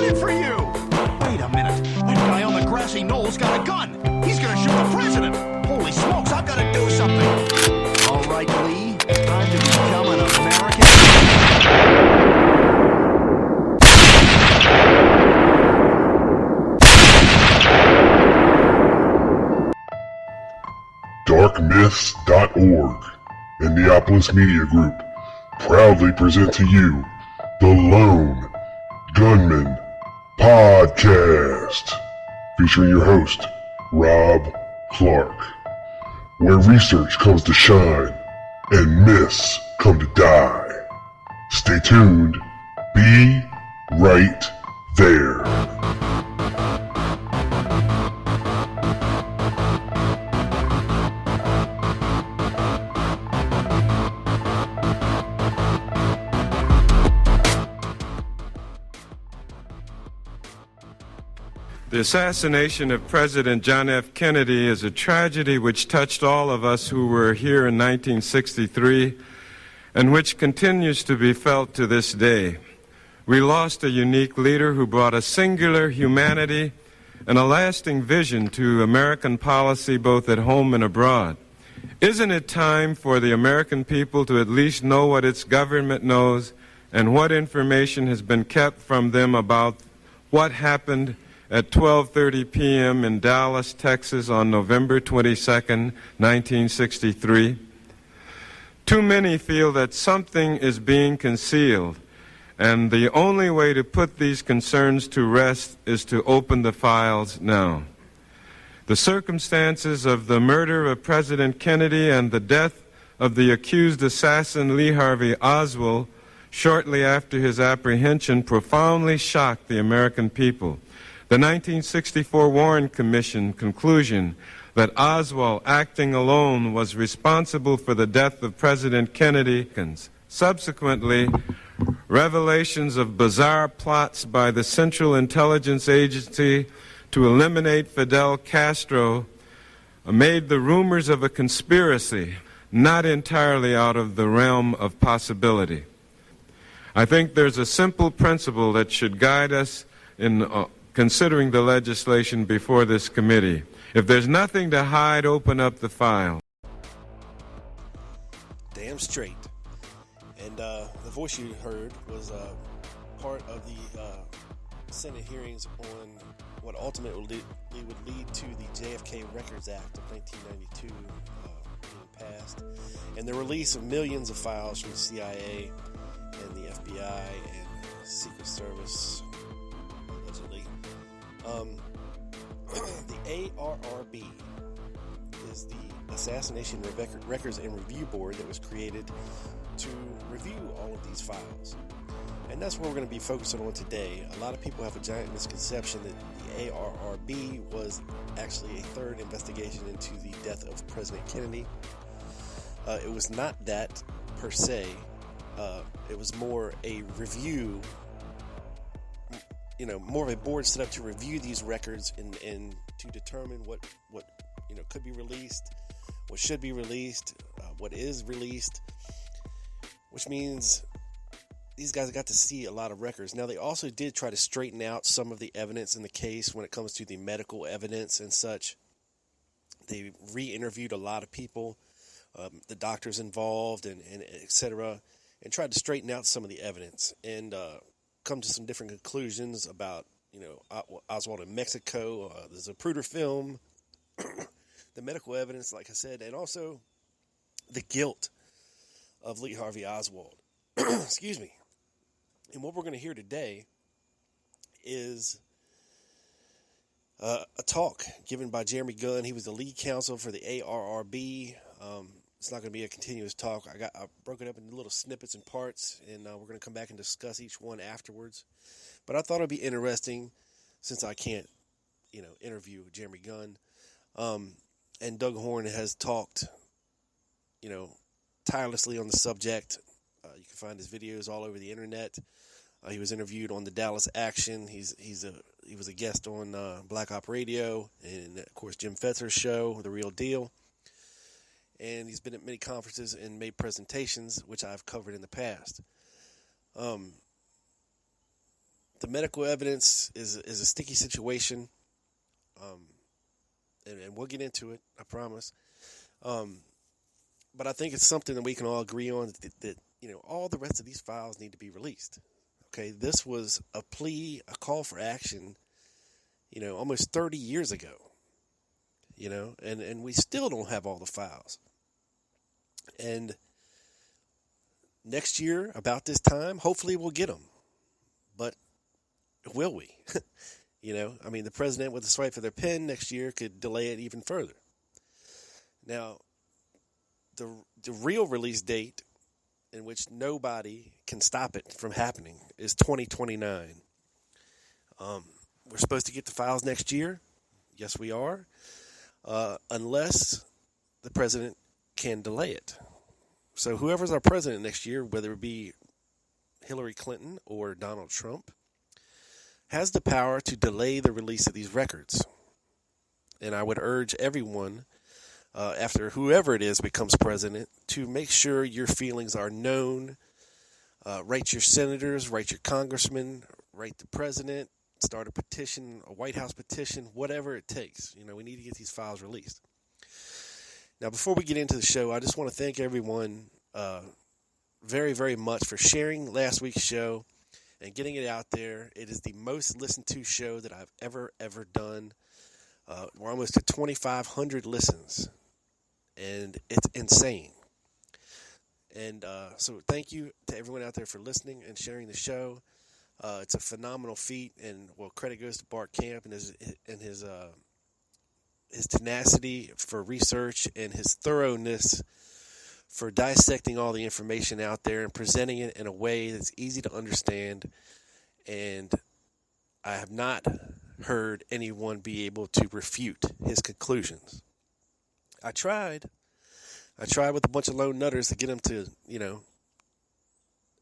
voted for you! Wait a minute. That guy on the grassy knoll's got a gun. He's gonna shoot the president. Holy smokes, I've got to do something. All right, Lee. Time to become an American. Darkmyths.org and Neopolis Media Group proudly present to you the Lone Gunman Podcast, featuring your host, Rob Clark, where research comes to shine and myths come to die. Stay tuned. Be right there. The assassination of President John F. Kennedy is a tragedy which touched all of us who were here in 1963 and which continues to be felt to this day. We lost a unique leader who brought a singular humanity and a lasting vision to American policy both at home and abroad. Isn't it time for the American people to at least know what its government knows and what information has been kept from them about what happened at 12:30 p.m. in Dallas, Texas on November 22nd, 1963? Too many feel that something is being concealed, and the only way to put these concerns to rest is to open the files now. The circumstances of the murder of President Kennedy and the death of the accused assassin Lee Harvey Oswald shortly after his apprehension profoundly shocked the American people. The 1964 Warren Commission conclusion that Oswald, acting alone, was responsible for the death of President Kennedy. Subsequently, revelations of bizarre plots by the Central Intelligence Agency to eliminate Fidel Castro made the rumors of a conspiracy not entirely out of the realm of possibility. I think there's a simple principle that should guide us in considering the legislation before this committee. If there's nothing to hide, open up the file. Damn straight. And the voice you heard was part of the Senate hearings on what ultimately would lead to the JFK Records Act of 1992 being passed, and the release of millions of files from the CIA and the FBI and Secret Service, allegedly. The ARRB is the Assassination Records and Review Board that was created to review all of these files. And that's what we're going to be focusing on today. A lot of people have a giant misconception that the ARRB was actually a third investigation into the death of President Kennedy. It was not that per se. It was more a review, more of a board set up to review these records and to determine what could be released, what should be released, what is released, which means these guys got to see a lot of records. Now, they also did try to straighten out some of the evidence in the case when it comes to the medical evidence and such. They re-interviewed a lot of people, the doctors involved and et cetera, and tried to straighten out some of the evidence and come to some different conclusions about, Oswald in Mexico, the Zapruder film, the medical evidence, like I said, and also the guilt of Lee Harvey Oswald. Excuse me. And what we're going to hear today is a talk given by Jeremy Gunn. He was the lead counsel for the ARRB. It's not going to be a continuous talk. I broke it up into little snippets and parts, and we're going to come back and discuss each one afterwards. But I thought it'd be interesting, since I can't, interview Jeremy Gunn. And Doug Horn has talked, tirelessly on the subject. You can find his videos all over the internet. He was interviewed on the Dallas Action. He was a guest on Black Op Radio, and of course Jim Fetzer's show, The Real Deal. And he's been at many conferences and made presentations, which I've covered in the past. the medical evidence is a sticky situation, and we'll get into it, I promise. But I think it's something that we can all agree on, that all the rest of these files need to be released. Okay, this was a plea, a call for action, almost 30 years ago, and we still don't have all the files. And next year, about this time, hopefully we'll get them. But will we? The president with a swipe of their pen next year could delay it even further. Now, the real release date, in which nobody can stop it from happening, is 2029. We're supposed to get the files next year. Yes, we are. Unless the president can delay it. So whoever's our president next year, whether it be Hillary Clinton or Donald Trump, has the power to delay the release of these records. And I would urge everyone, after whoever it is becomes president, to make sure your feelings are known. Write your senators, write your congressmen, write the president, start a petition, a White House petition, whatever it takes. We need to get these files released. Now, before we get into the show, I just want to thank everyone very, very much for sharing last week's show and getting it out there. It is the most listened to show that I've ever done. We're almost at 2,500 listens, and it's insane. And so thank you to everyone out there for listening and sharing the show. It's a phenomenal feat, and credit goes to Bart Camp and his tenacity for research and his thoroughness for dissecting all the information out there and presenting it in a way that's easy to understand. And I have not heard anyone be able to refute his conclusions. I tried with a bunch of lone nutters to get him to,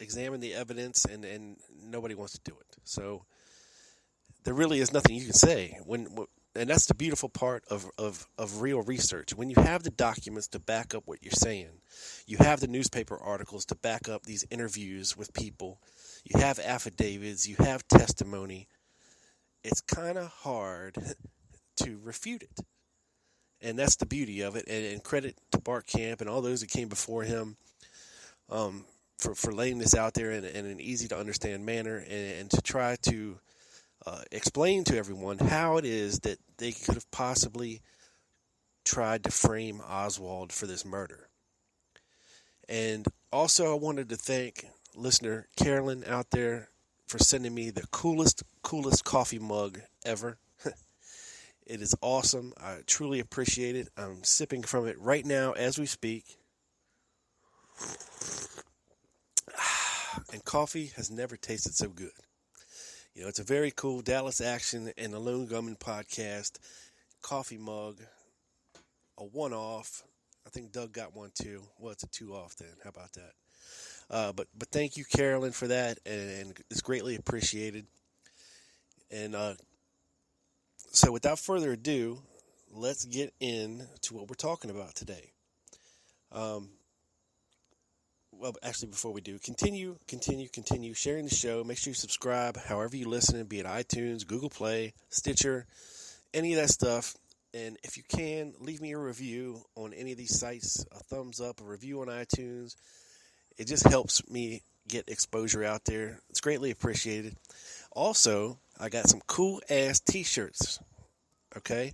examine the evidence, and nobody wants to do it. So there really is nothing you can say and that's the beautiful part of real research. When you have the documents to back up what you're saying, you have the newspaper articles to back up these interviews with people, you have affidavits, you have testimony, it's kind of hard to refute it. And that's the beauty of it. And credit to Bart Camp and all those that came before him for laying this out there in an easy to understand manner, and to try to explain to everyone how it is that they could have possibly tried to frame Oswald for this murder. And also I wanted to thank listener Carolyn out there for sending me the coolest coffee mug ever. It is awesome. I truly appreciate it. I'm sipping from it right now as we speak. And coffee has never tasted so good. It's a very cool Dallas Action and the Lone Gunman podcast coffee mug, a one-off. I think Doug got one too. Well, it's a two-off then. How about that? But thank you, Carolyn, for that, and it's greatly appreciated. And so without further ado, let's get into what we're talking about today. Well, actually, before we do, continue sharing the show. Make sure you subscribe however you listen, be it iTunes, Google Play, Stitcher, any of that stuff. And if you can, leave me a review on any of these sites, a thumbs up, a review on iTunes. It just helps me get exposure out there. It's greatly appreciated. Also, I got some cool-ass T-shirts, okay?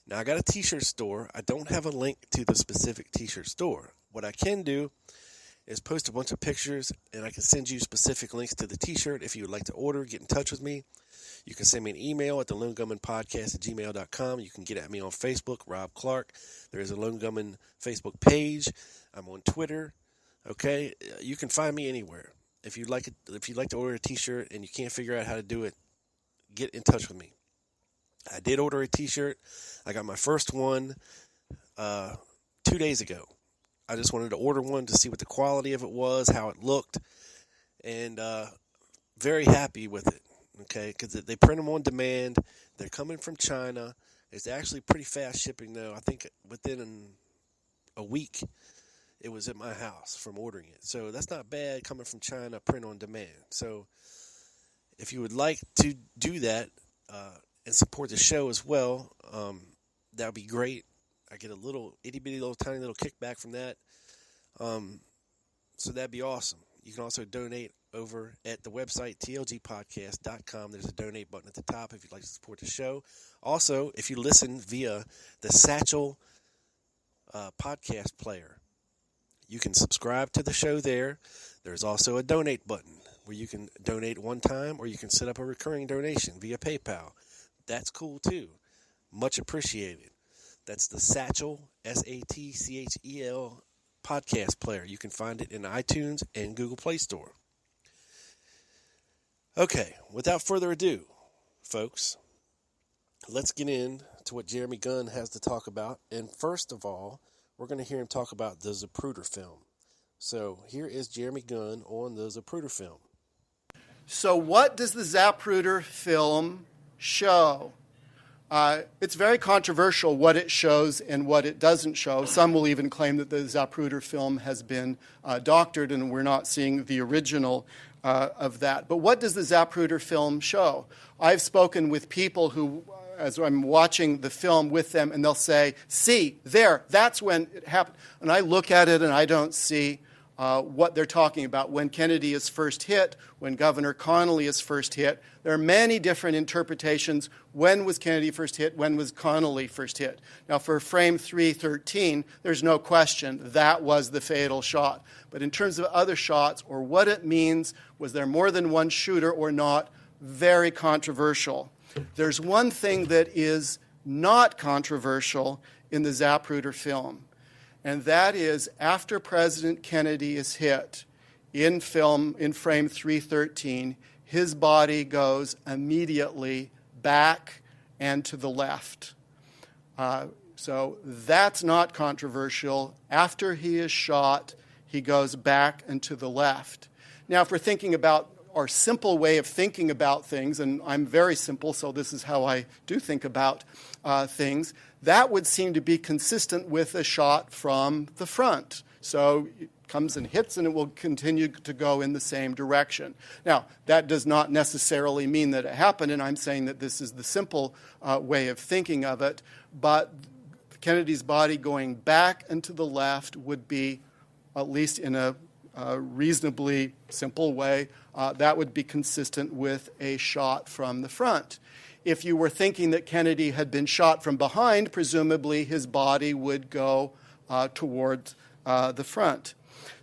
Now, I got a T-shirt store. I don't have a link to the specific T-shirt store. What I can do is post a bunch of pictures, and I can send you specific links to the T-shirt. If you would like to order, get in touch with me. You can send me an email at thelonegunmanpodcast@gmail.com. You can get at me on Facebook, Rob Clark. There is a Lone Gunman Facebook page. I'm on Twitter. Okay, you can find me anywhere. If you'd like to order a T-shirt and you can't figure out how to do it, get in touch with me. I did order a T-shirt. I got my first one 2 days ago. I just wanted to order one to see what the quality of it was, how it looked, and very happy with it, okay, because they print them on demand. They're coming from China. It's actually pretty fast shipping, though. I think within a week it was at my house from ordering it. So that's not bad coming from China, print on demand. So if you would like to do that and support the show as well, that would be great. I get a little itty-bitty little tiny little kickback from that. So that'd be awesome. You can also donate over at the website, tlgpodcast.com. There's a donate button at the top if you'd like to support the show. Also, if you listen via the Satchel podcast player, you can subscribe to the show there. There's also a donate button where you can donate one time, or you can set up a recurring donation via PayPal. That's cool too. Much appreciated. That's the Satchel, SATCHEL podcast player. You can find it in iTunes and Google Play Store. Okay, without further ado, folks, let's get into what Jeremy Gunn has to talk about. And first of all, we're going to hear him talk about the Zapruder film. So here is Jeremy Gunn on the Zapruder film. So what does the Zapruder film show? It's very controversial what it shows and what it doesn't show. Some will even claim that the Zapruder film has been doctored and we're not seeing the original of that. But what does the Zapruder film show? I've spoken with people who, as I'm watching the film with them, and they'll say, see, there, that's when it happened. And I look at it and I don't see what they're talking about. When Kennedy is first hit, when Governor Connolly is first hit, there are many different interpretations. When was Kennedy first hit? When was Connolly first hit? Now, for frame 313, there's no question that was the fatal shot. But in terms of other shots or what it means, was there more than one shooter or not, very controversial. There's one thing that is not controversial in the Zapruder film, and that is after President Kennedy is hit in frame 313, his body goes immediately back and to the left. So that's not controversial. After he is shot, he goes back and to the left. Now, if we're thinking about our simple way of thinking about things, and I'm very simple, so this is how I do think about things, that would seem to be consistent with a shot from the front. So it comes and hits, and it will continue to go in the same direction. Now, that does not necessarily mean that it happened, and I'm saying that this is the simple way of thinking of it, but Kennedy's body going back and to the left would be, at least in a reasonably simple way, that would be consistent with a shot from the front. If you were thinking that Kennedy had been shot from behind, presumably his body would go towards the front.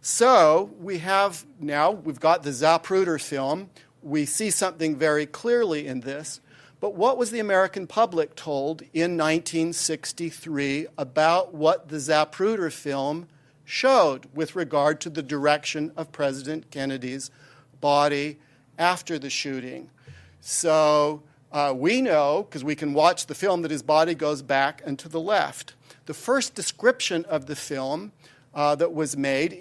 So we've got the Zapruder film. We see something very clearly in this. But what was the American public told in 1963 about what the Zapruder film showed with regard to the direction of President Kennedy's body after the shooting? So we know, because we can watch the film, that his body goes back and to the left. The first description of the film that was made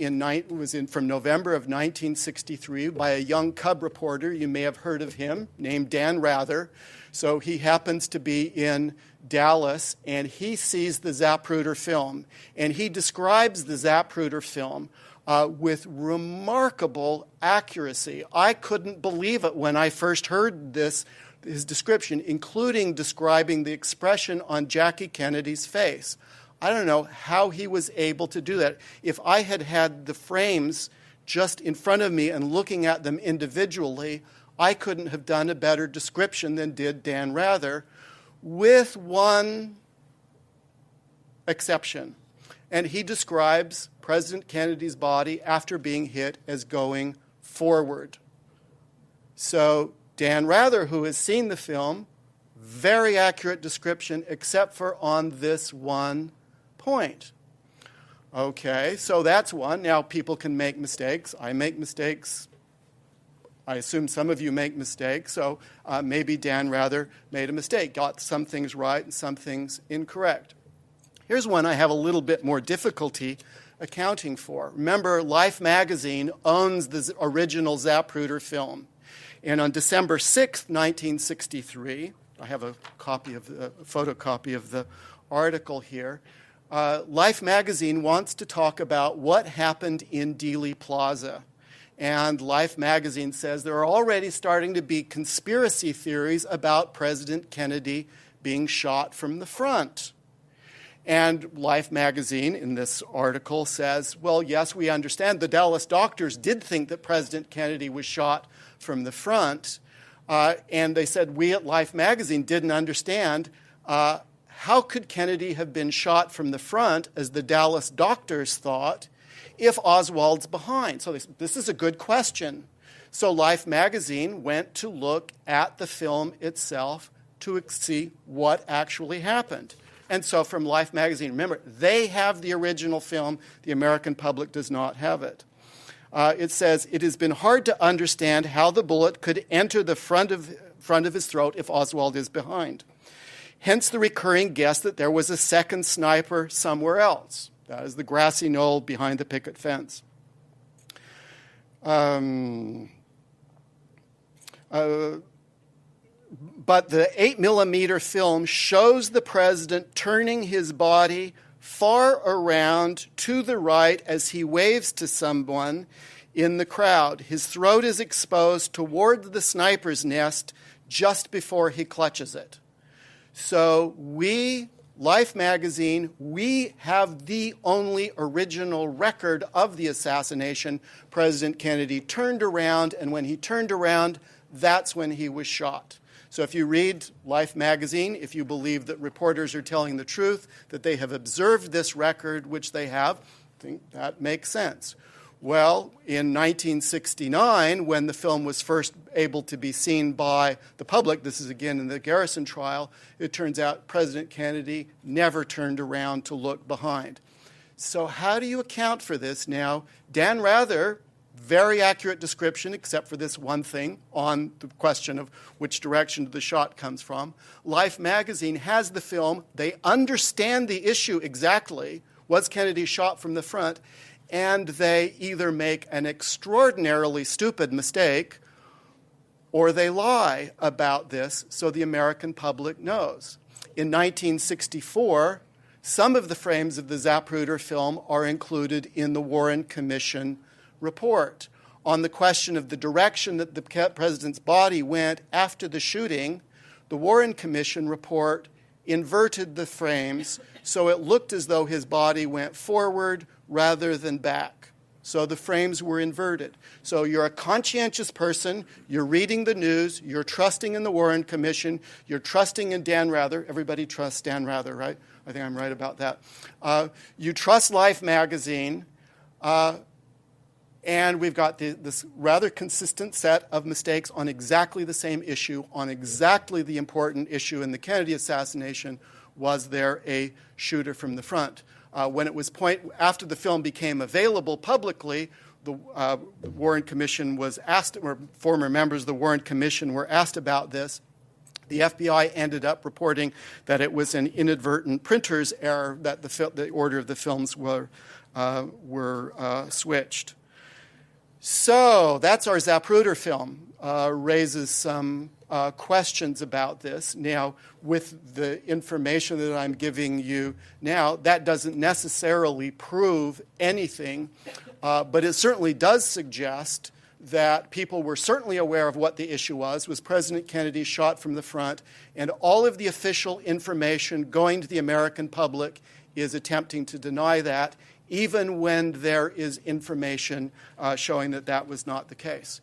from November of 1963 by a young cub reporter. You may have heard of him, named Dan Rather. So he happens to be in Dallas, and he sees the Zapruder film. And he describes the Zapruder film with remarkable accuracy. I couldn't believe it when I first heard his description, including describing the expression on Jackie Kennedy's face. I don't know how he was able to do that. If I had had the frames just in front of me and looking at them individually, I couldn't have done a better description than did Dan Rather, with one exception. And he describes President Kennedy's body after being hit as going forward. So Dan Rather, who has seen the film, very accurate description, except for on this one point. Okay, so that's one. Now, people can make mistakes. I make mistakes. I assume some of you make mistakes, so maybe Dan Rather made a mistake, got some things right and some things incorrect. Here's one I have a little bit more difficulty accounting for. Remember, Life magazine owns the original Zapruder film. And on December 6th, 1963, I have a photocopy of the article here, Life magazine wants to talk about what happened in Dealey Plaza. And Life magazine says there are already starting to be conspiracy theories about President Kennedy being shot from the front. And Life magazine, in this article, says, well, yes, we understand the Dallas doctors did think that President Kennedy was shot from the front. And they said, we at Life magazine didn't understand how could Kennedy have been shot from the front, as the Dallas doctors thought, if Oswald's behind? So this is a good question. So Life magazine went to look at the film itself to see what actually happened. And so from Life magazine, remember, they have the original film. The American public does not have it. It says, it has been hard to understand how the bullet could enter the front of his throat if Oswald is behind. Hence the recurring guess that there was a second sniper somewhere else. That is the grassy knoll behind the picket fence. But the 8mm film shows the president turning his body far around to the right as he waves to someone in the crowd. His throat is exposed toward the sniper's nest just before he clutches it. So we, Life magazine, we have the only original record of the assassination. President Kennedy turned around, and when he turned around, that's when he was shot. So if you read Life magazine, if you believe that reporters are telling the truth, that they have observed this record, which they have, I think that makes sense. Well, in 1969, when the film was first able to be seen by the public, this is again in the Garrison trial, it turns out President Kennedy never turned around to look behind. So how do you account for this now? Dan Rather, very accurate description, except for this one thing on the question of which direction the shot comes from. Life magazine has the film. They understand the issue exactly. Was Kennedy shot from the front? And they either make an extraordinarily stupid mistake or they lie about this so the American public knows. In 1964, some of the frames of the Zapruder film are included in the Warren Commission report. On the question of the direction that the president's body went after the shooting, the Warren Commission report inverted the frames so it looked as though his body went forward rather than back. So the frames were inverted. So you're a conscientious person, you're reading the news, you're trusting in the Warren Commission, you're trusting in Dan Rather. Everybody trusts Dan Rather, right? I think I'm right about that. You trust Life magazine, and we've got this rather consistent set of mistakes on exactly the same issue, on exactly the important issue in the Kennedy assassination. Was there a shooter from the front? When it was after the film became available publicly, the Warren Commission was asked, or former members of the Warren Commission were asked about this. The FBI ended up reporting that it was an inadvertent printer's error, that the order of the films were switched. So that's our Zapruder film. Raises some questions about this. Now, with the information that I'm giving you now, that doesn't necessarily prove anything, but it certainly does suggest that people were certainly aware of what the issue was President Kennedy shot from the front, and all of the official information going to the American public is attempting to deny that, even when there is information showing that that was not the case.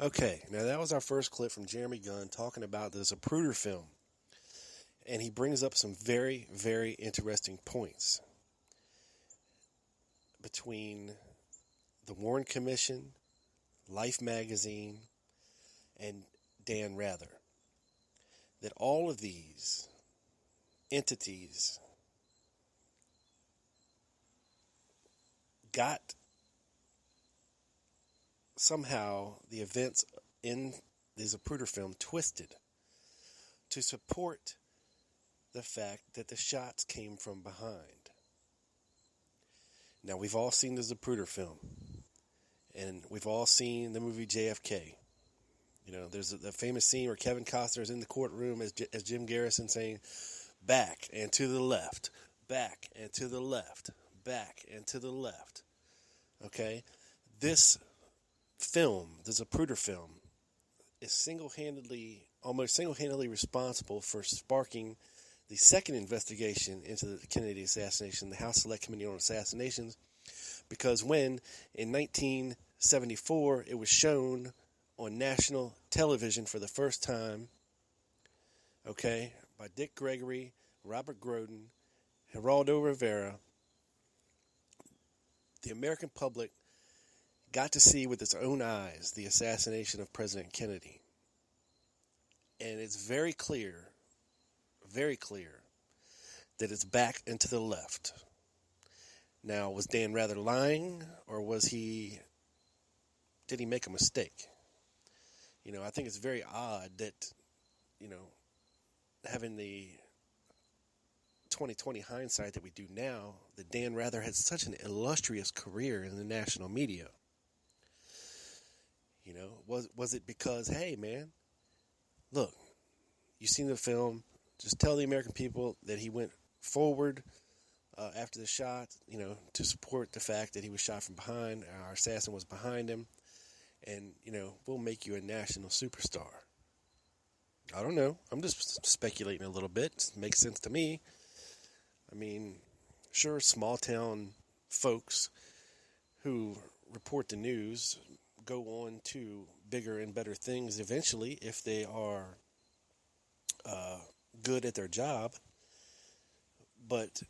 Okay, now that was our first clip from Jeremy Gunn talking about the Zapruder film. And he brings up some very, very interesting points between the Warren Commission, Life magazine, and Dan Rather. That all of these entities got somehow the events in the Zapruder film twisted to support the fact that the shots came from behind. Now, we've all seen the Zapruder film, and we've all seen the movie JFK. You know, there's a famous scene where Kevin Costner is in the courtroom as Jim Garrison saying, back and to the left, back and to the left, back and to the left. Okay? this film, the Zapruder film, is almost single-handedly responsible for sparking the second investigation into the Kennedy assassination, the House Select Committee on Assassinations, because when, in 1974, it was shown on national television for the first time, okay, by Dick Gregory, Robert Groden, Geraldo Rivera, the American public got to see with its own eyes the assassination of President Kennedy. And it's very clear that it's back and to the left. Now, was Dan Rather lying, or did he make a mistake? You know, I think it's very odd that, you know, having the 2020 hindsight that we do now, that Dan Rather had such an illustrious career in the national media. You know, was it because, hey, man, look, you've seen the film, just tell the American people that he went forward after the shot, you know, to support the fact that he was shot from behind, our assassin was behind him, and, you know, we'll make you a national superstar. I don't know. I'm just speculating a little bit. It makes sense to me. I mean, sure, small town folks who report the news go on to bigger and better things eventually if they are good at their job. But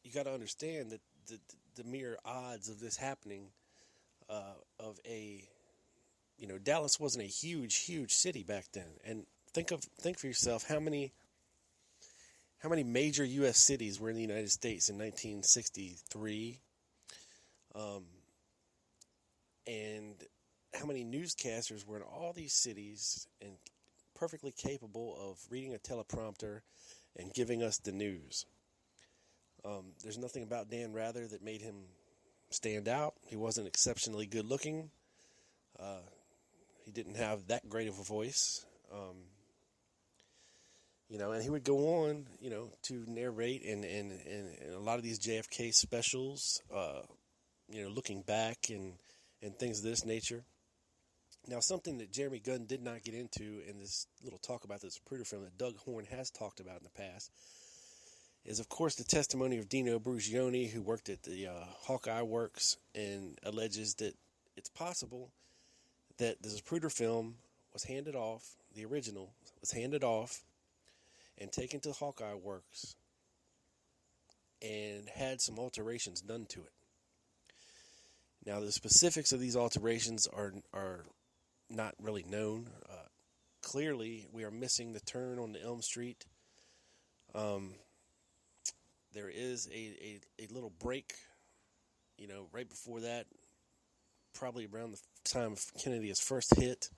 you got to understand that the mere odds of this happening, you know, Dallas wasn't a huge city back then. And think for yourself how many major U.S. cities were in the United States in 1963, and how many newscasters were in all these cities and perfectly capable of reading a teleprompter and giving us the news. There's nothing about Dan Rather that made him stand out. He wasn't exceptionally good looking. He didn't have that great of a voice. You know, and he would go on, you know, to narrate in a lot of these JFK specials, you know, looking back and things of this nature. Now, something that Jeremy Gunn did not get into in this little talk about this Zapruder film that Doug Horn has talked about in the past is, of course, the testimony of Dino Brugioni, who worked at the Hawkeye Works and alleges that it's possible that the Zapruder film was handed off, the original was handed off and taken to Hawkeye Works and had some alterations done to it. Now, the specifics of these alterations are not really known. Clearly, we are missing the turn on the Elm Street. There is a little break, you know, right before that, probably around the time of Kennedy is first hit.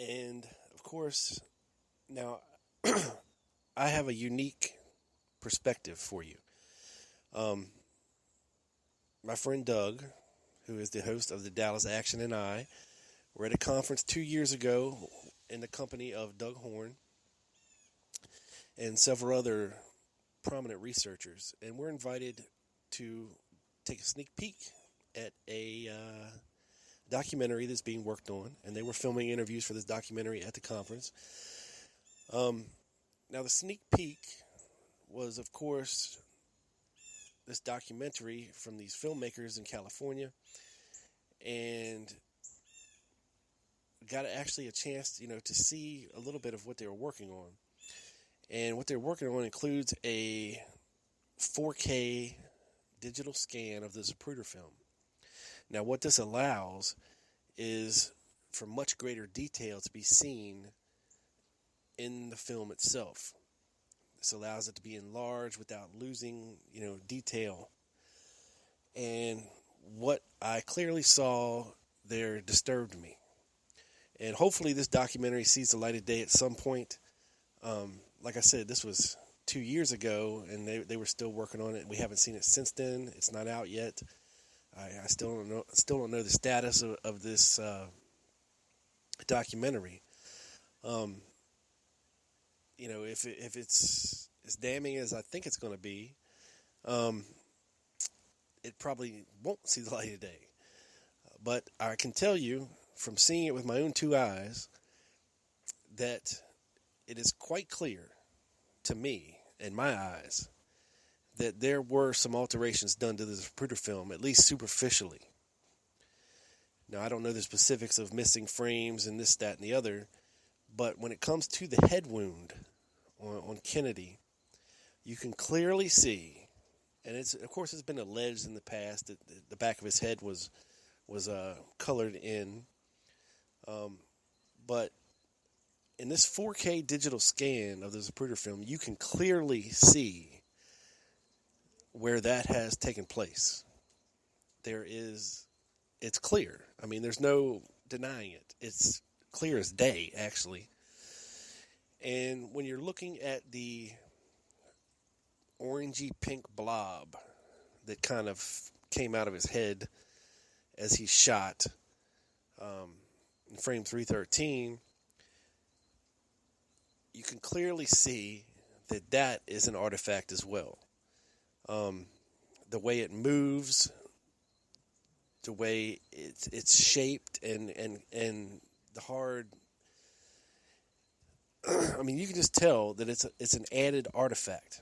And, of course, now, I have a unique perspective for you. My friend Doug, who is the host of the Dallas Action, and I were at a conference 2 years ago in the company of Doug Horn and several other prominent researchers, and we're invited to take a sneak peek at a documentary that's being worked on, and they were filming interviews for this documentary at the conference. Now, the sneak peek was, of course, this documentary from these filmmakers in California, and got actually a chance, you know, to see a little bit of what they were working on. And what they're working on includes a 4K digital scan of the Zapruder film. Now, what this allows is for much greater detail to be seen in the film itself. This allows it to be enlarged without losing, you know, detail. And what I clearly saw there disturbed me. And hopefully this documentary sees the light of day at some point. Like I said, this was 2 years ago, and they were still working on it. We haven't seen it since then. It's not out yet. I still don't know the status of this documentary. You know, if it's as damning as I think it's going to be, it probably won't see the light of day. But I can tell you from seeing it with my own two eyes that it is quite clear to me, in my eyes, that there were some alterations done to the Zapruder film, at least superficially. Now, I don't know the specifics of missing frames and this, that, and the other, but when it comes to the head wound on Kennedy, you can clearly see, and of course it's been alleged in the past that the back of his head was colored in, but in this 4K digital scan of the Zapruder film, you can clearly see where that has taken place. It's clear. I mean, there's no denying it. It's clear as day, actually. And when you're looking at the orangey pink blob that kind of came out of his head as he shot in frame 313, you can clearly see that is an artifact as well. The way it moves, the way it's shaped, and the hard. I mean, you can just tell that it's an added artifact.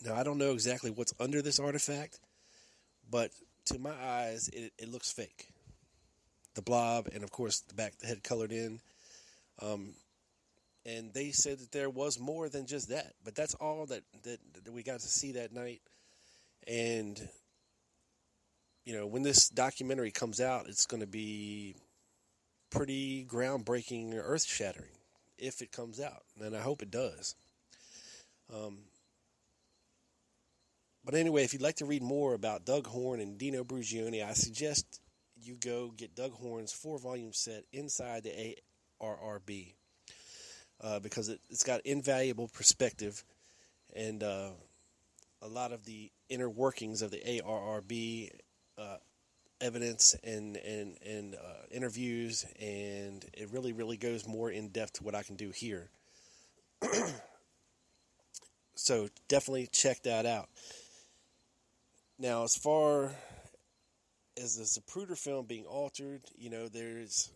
Now, I don't know exactly what's under this artifact, but to my eyes, it looks fake. The blob, and of course the head colored in. And they said that there was more than just that, but that's all that we got to see that night. And when this documentary comes out, it's going to be pretty groundbreaking, earth-shattering, if it comes out, and I hope it does. But anyway, if you'd like to read more about Doug Horne and Dino Brugione, I suggest you go get Doug Horne's 4-volume set, Inside the ARRB, because it's got invaluable perspective and a lot of the inner workings of the ARRB evidence and interviews, and it really, really goes more in depth to what I can do here. So definitely check that out. Now, as far as the Zapruder film being altered, there's,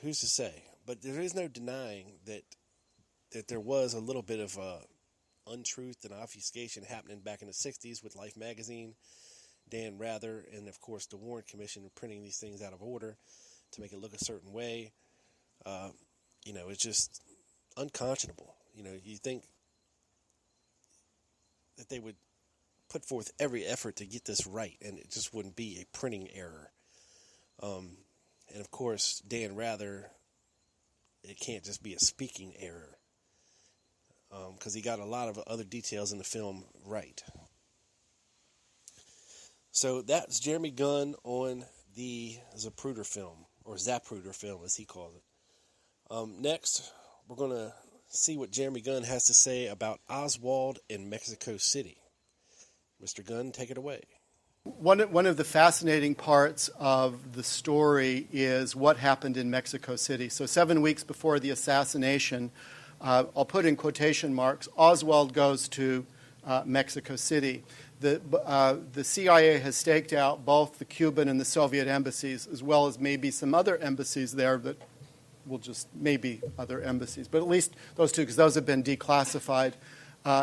who's to say? But there is no denying that there was a little bit of untruth and obfuscation happening back in the 60s with Life magazine, Dan Rather, and of course the Warren Commission printing these things out of order to make it look a certain way. It's just unconscionable. You think that they would put forth every effort to get this right, and it just wouldn't be a printing error. And of course, Dan Rather, it can't just be a speaking error, because he got a lot of other details in the film right. So that's Jeremy Gunn on the Zapruder film, or Zapruder film as he calls it. Next, we're going to see what Jeremy Gunn has to say about Oswald in Mexico City. Mr. Gunn, take it away. One of the fascinating parts of the story is what happened in Mexico City. So 7 weeks before the assassination, I'll put in quotation marks, Oswald goes to Mexico City. The CIA has staked out both the Cuban and the Soviet embassies, as well as maybe some other embassies there that will just maybe other embassies, but at least those two, because those have been declassified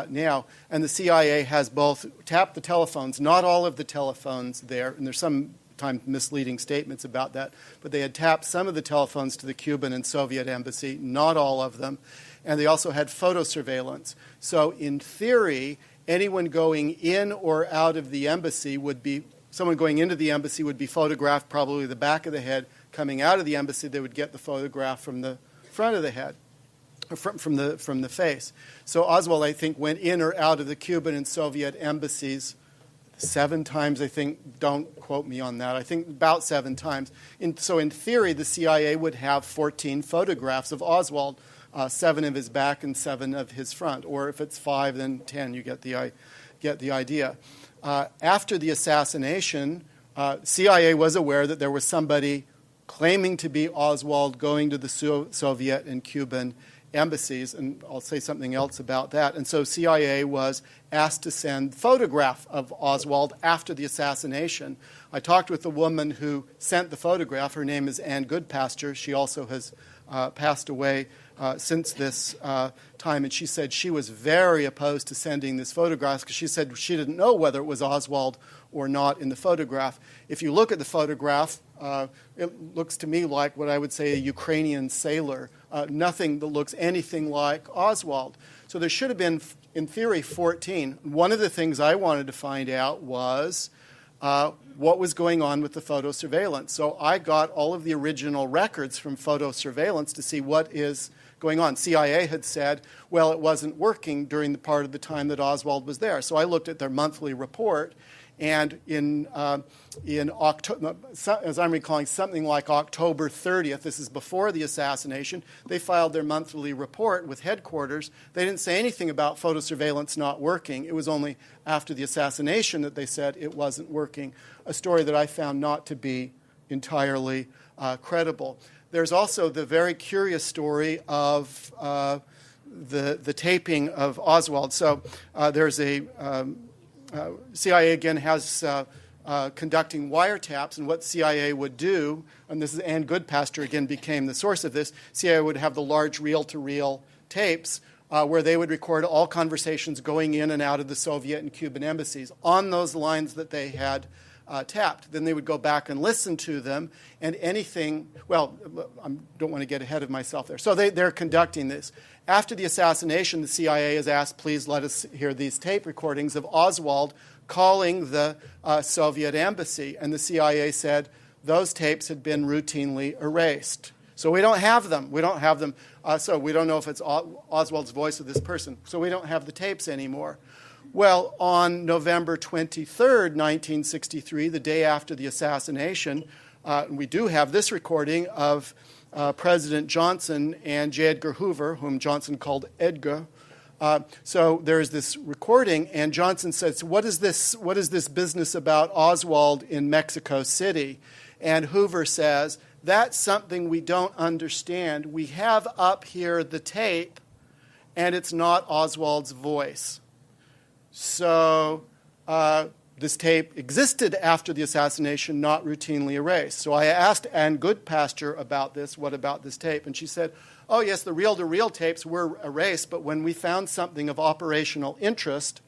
now. And the CIA has both tapped the telephones, not all of the telephones there, and there's sometimes misleading statements about that, but they had tapped some of the telephones to the Cuban and Soviet embassy, not all of them, and they also had photo surveillance. So in theory, anyone going in or out of the embassy someone going into the embassy would be photographed, probably the back of the head. Coming out of the embassy, they would get the photograph from the front of the head, or from the face. So Oswald, I think, went in or out of the Cuban and Soviet embassies 7 times, I think. Don't quote me on that. I think about 7 times. So in theory, the CIA would have 14 photographs of Oswald, 7 of his back and 7 of his front. Or if it's 5, then 10. You get the idea. After the assassination, CIA was aware that there was somebody claiming to be Oswald going to the Soviet and Cuban embassies, and I'll say something else about that. And so CIA was asked to send a photograph of Oswald after the assassination. I talked with the woman who sent the photograph. Her name is Ann Goodpasture. She also has passed away since this time, and she said she was very opposed to sending this photograph because she said she didn't know whether it was Oswald or not in the photograph. If you look at the photograph, it looks to me like what I would say a Ukrainian sailor, nothing that looks anything like Oswald. So there should have been, in theory, 14. One of the things I wanted to find out was what was going on with the photo surveillance. So I got all of the original records from photo surveillance to see what is going on. CIA had said, well, it wasn't working during the part of the time that Oswald was there. So I looked at their monthly report, and in October, as I'm recalling, something like October 30th, this is before the assassination, they filed their monthly report with headquarters. They didn't say anything about photo surveillance not working. It was only after the assassination that they said it wasn't working, a story that I found not to be entirely credible. There's also the very curious story of the taping of Oswald. So there's a CIA again has conducting wiretaps, and what CIA would do, and this is Ann Goodpasture again became the source of this, CIA would have the large reel-to-reel tapes where they would record all conversations going in and out of the Soviet and Cuban embassies on those lines that they had tapped. Then they would go back and listen to them, and anything, well, I don't want to get ahead of myself there. So they're conducting this. After the assassination, the CIA is asked, please let us hear these tape recordings of Oswald calling the Soviet embassy. And the CIA said those tapes had been routinely erased. So we don't have them. We don't have them. So we don't know if it's Oswald's voice or this person. So we don't have the tapes anymore. Well, on November 23rd, 1963, the day after the assassination, we do have this recording of President Johnson and J. Edgar Hoover, whom Johnson called Edgar. So there's this recording, and Johnson says, what is this business about Oswald in Mexico City? And Hoover says, that's something we don't understand. We have up here the tape, and it's not Oswald's voice. So this tape existed after the assassination, not routinely erased. So I asked Ann Goodpasture about this, what about this tape? And she said, oh, yes, the reel-to-reel tapes were erased, but when we found something of operational interest,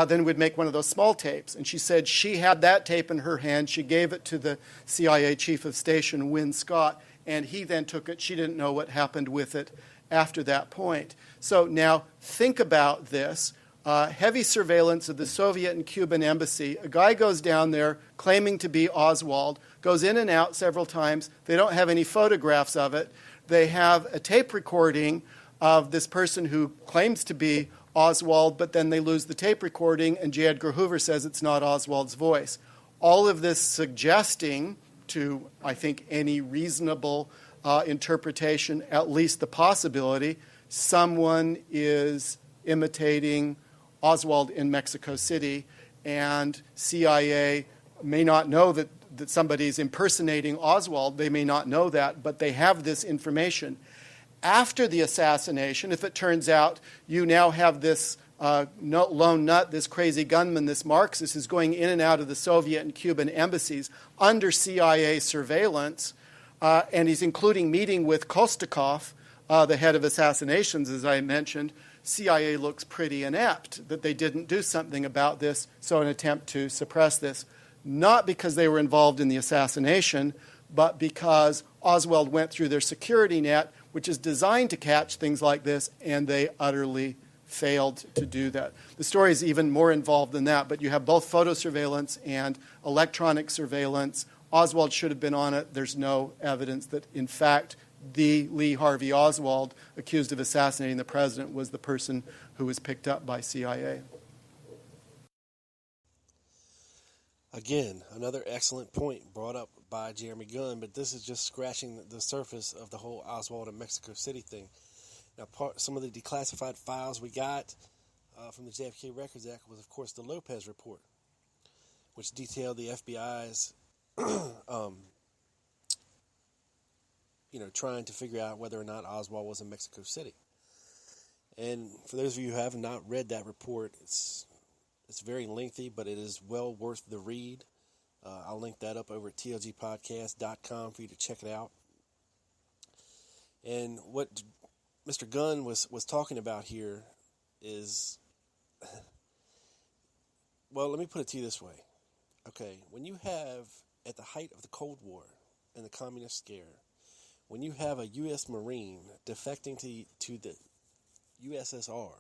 then we'd make one of those small tapes. And she said she had that tape in her hand. She gave it to the CIA chief of station, Wynne Scott, and he then took it. She didn't know what happened with it after that point. So now think about this. Heavy surveillance of the Soviet and Cuban embassy. A guy goes down there claiming to be Oswald, goes in and out several times. They don't have any photographs of it. They have a tape recording of this person who claims to be Oswald, but then they lose the tape recording, and J. Edgar Hoover says it's not Oswald's voice. All of this suggesting to, I think, any reasonable interpretation, at least the possibility, someone is imitating Oswald in Mexico City, and CIA may not know that somebody's impersonating Oswald. They may not know that, but they have this information. After the assassination, if it turns out you now have this lone nut, this crazy gunman, this Marxist, who's going in and out of the Soviet and Cuban embassies under CIA surveillance, and he's including meeting with Kostakov, the head of assassinations, as I mentioned, CIA looks pretty inept that they didn't do something about this, so an attempt to suppress this, not because they were involved in the assassination, but because Oswald went through their security net, which is designed to catch things like this, and they utterly failed to do that. The story is even more involved than that, but you have both photo surveillance and electronic surveillance. Oswald should have been on it. There's no evidence that, in fact, the Lee Harvey Oswald accused of assassinating the president was the person who was picked up by CIA. Again, another excellent point brought up by Jeremy Gunn, but this is just scratching the surface of the whole Oswald and Mexico City thing. Now, some of the declassified files we got from the JFK Records Act was, of course, the Lopez Report, which detailed the FBI's trying to figure out whether or not Oswald was in Mexico City. And for those of you who have not read that report, it's very lengthy, but it is well worth the read. I'll link that up over at tlgpodcast.com for you to check it out. And what Mr. Gunn was talking about here is, well, let me put it to you this way. Okay, when you have, at the height of the Cold War and the Communist scare, when you have a U.S. Marine defecting to the USSR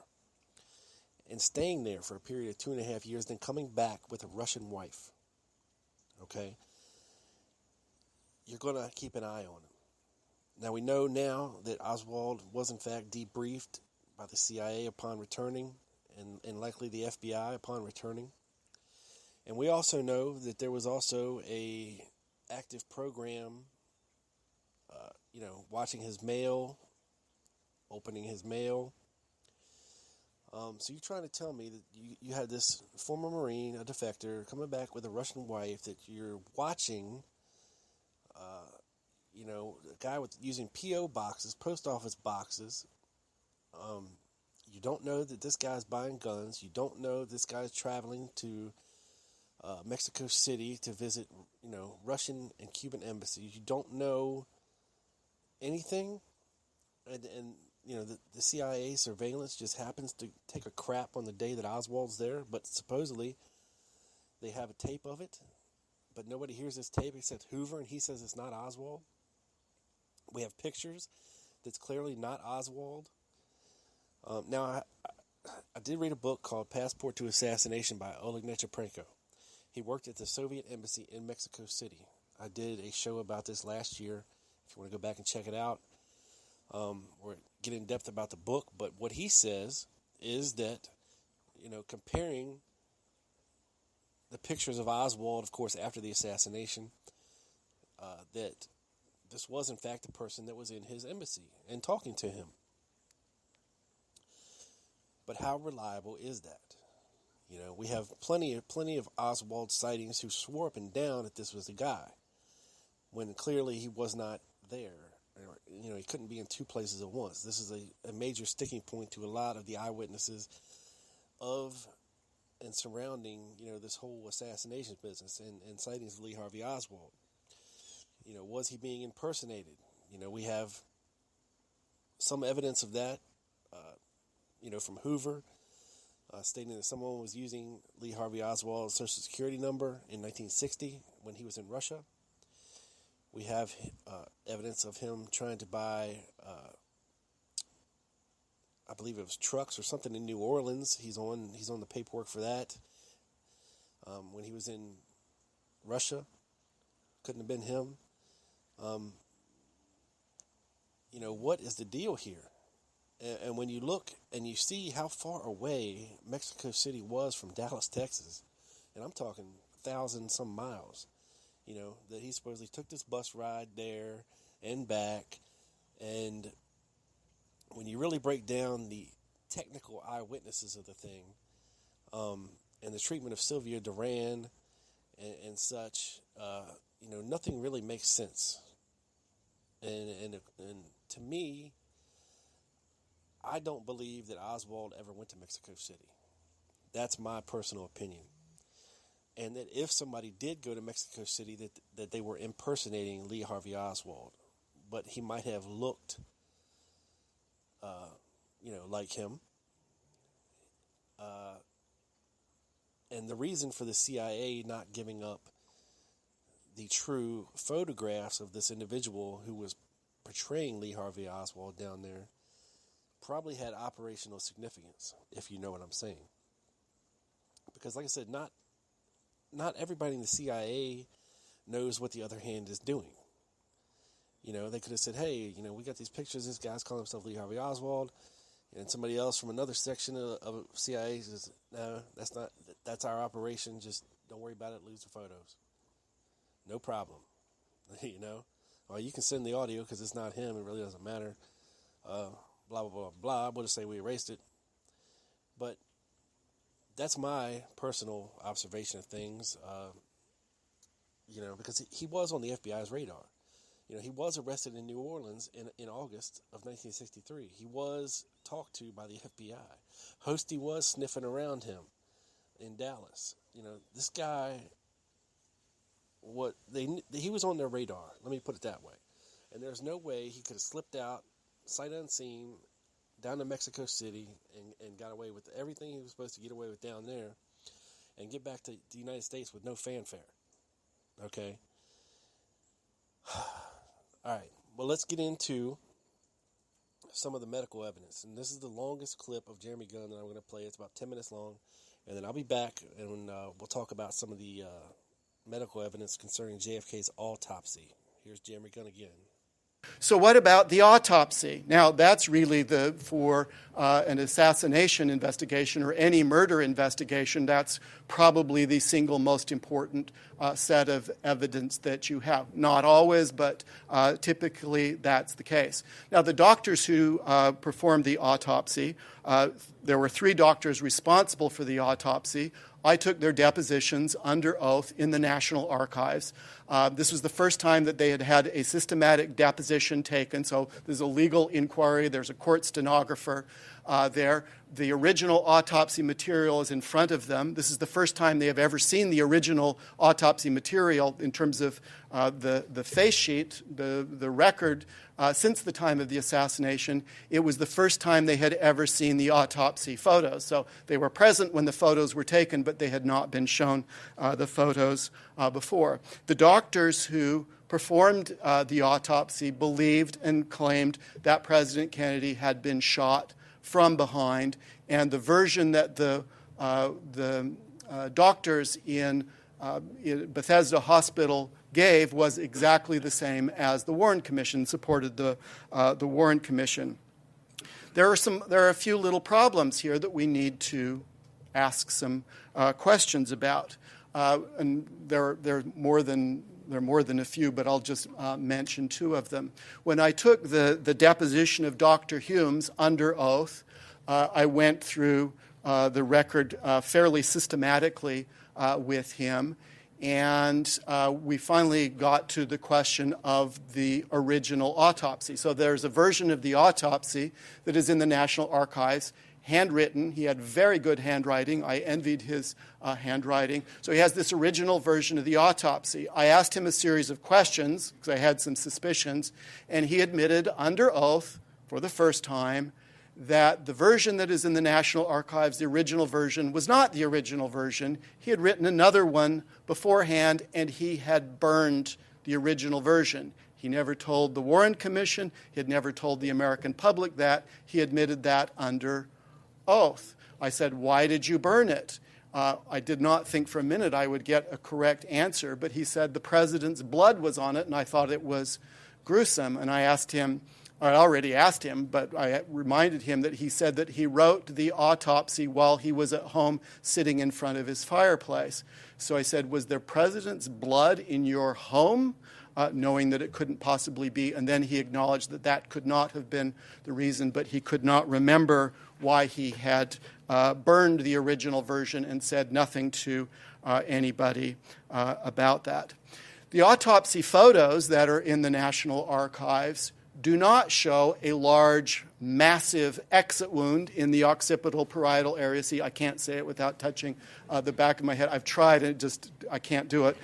and staying there for a period of 2.5 years, then coming back with a Russian wife, okay, you're going to keep an eye on him. Now, we know now that Oswald was, in fact, debriefed by the CIA upon returning, and likely the FBI upon returning. And we also know that there was also a active program, watching his mail, opening his mail. So you're trying to tell me that you had this former Marine, a defector, coming back with a Russian wife, that you're watching, a guy using P.O. boxes, post office boxes. You don't know that this guy's buying guns. You don't know this guy's traveling to Mexico City to visit, Russian and Cuban embassies. You don't know anything. And the CIA surveillance just happens to take a crap on the day that Oswald's there, but supposedly they have a tape of it, but nobody hears this tape except Hoover, and he says it's not Oswald. We have pictures that's clearly not Oswald. Now, I did read a book called Passport to Assassination by Oleg Nechepenko. He worked at the Soviet embassy in Mexico City. I did a show about this last year. If you want to go back and check it out, or get in depth about the book. But what he says is that, comparing the pictures of Oswald, of course, after the assassination, that this was, in fact, the person that was in his embassy and talking to him. But how reliable is that? We have plenty of Oswald sightings who swore up and down that this was the guy, when clearly he was not there. He couldn't be in two places at once. This is a major sticking point to a lot of the eyewitnesses of and surrounding, this whole assassination business and sightings of Lee Harvey Oswald. Was he being impersonated? We have some evidence of that, from Hoover, stating that someone was using Lee Harvey Oswald's Social Security number in 1960 when he was in Russia. We have evidence of him trying to buy, I believe it was trucks or something in New Orleans. He's on the paperwork for that. When he was in Russia, couldn't have been him. What is the deal here? And when you look and you see how far away Mexico City was from Dallas, Texas, and I'm talking 1,000-some miles, that he supposedly took this bus ride there and back. And when you really break down the technical eyewitnesses of the thing, and the treatment of Sylvia Duran and such, nothing really makes sense. And to me, I don't believe that Oswald ever went to Mexico City. That's my personal opinion. And that if somebody did go to Mexico City, that they were impersonating Lee Harvey Oswald. But he might have looked, like him. And the reason for the CIA not giving up the true photographs of this individual who was portraying Lee Harvey Oswald down there probably had operational significance, if you know what I'm saying. Because, like I said, not everybody in the CIA knows what the other hand is doing. They could have said, hey, we got these pictures, this guy's calling himself Lee Harvey Oswald, and somebody else from another section of CIA says, no, that's our operation, just don't worry about it, lose the photos. No problem. Or you can send the audio because it's not him, it really doesn't matter. Blah, blah, blah, blah. We'll just say we erased it. But that's my personal observation of things, because he was on the FBI's radar. He was arrested in New Orleans in August of 1963. He was talked to by the FBI. Hosty was sniffing around him in Dallas. This guy, he was on their radar. Let me put it that way. And there's no way he could have slipped out, sight unseen, down to Mexico City and got away with everything he was supposed to get away with down there and get back to the United States with no fanfare. Okay? All right. Well, let's get into some of the medical evidence. And this is the longest clip of Jeremy Gunn that I'm going to play. It's about 10 minutes long. And then I'll be back and we'll talk about some of the medical evidence concerning JFK's autopsy. Here's Jeremy Gunn again. So what about the autopsy? Now, that's really for an assassination investigation or any murder investigation, that's probably the single most important set of evidence that you have. Not always, but typically that's the case. Now, the doctors who performed the autopsy, there were 3 doctors responsible for the autopsy. I took their depositions under oath in the National Archives. This was the first time that they had had a systematic deposition taken, so there's a legal inquiry, there's a court stenographer there. The original autopsy material is in front of them. This is the first time they have ever seen the original autopsy material in terms of the face sheet, the record. Since the time of the assassination, it was the first time they had ever seen the autopsy photos. So they were present when the photos were taken, but they had not been shown the photos before. The doctors who performed the autopsy believed and claimed that President Kennedy had been shot from behind, and the version that the doctors in Bethesda Hospital gave was exactly the same as the Warren Commission supported the Warren Commission. There are a few little problems here that we need to ask some questions about, and there are more than a few, but I'll just mention 2 of them. When I took the deposition of Dr. Humes under oath, I went through the record fairly systematically with him, and we finally got to the question of the original autopsy. So there's a version of the autopsy that is in the National Archives, handwritten. He had very good handwriting. I envied his handwriting. So he has this original version of the autopsy. I asked him a series of questions because I had some suspicions, and he admitted under oath for the first time that the version that is in the National Archives, the original version, was not the original version. He had written another one beforehand, and he had burned the original version. He never told the Warren Commission. He had never told the American public that. He admitted that under oath. I said, "Why did you burn it?" I did not think for a minute I would get a correct answer, but he said the president's blood was on it, and I thought it was gruesome. And I already asked him, but I reminded him that he said that he wrote the autopsy while he was at home sitting in front of his fireplace. So I said, "Was there president's blood in your home?" Knowing that it couldn't possibly be. And then he acknowledged that that could not have been the reason, but he could not remember why he had burned the original version and said nothing to anybody about that. The autopsy photos that are in the National Archives do not show a large, massive exit wound in the occipital parietal area. See, I can't say it without touching the back of my head. I've tried, and I can't do it.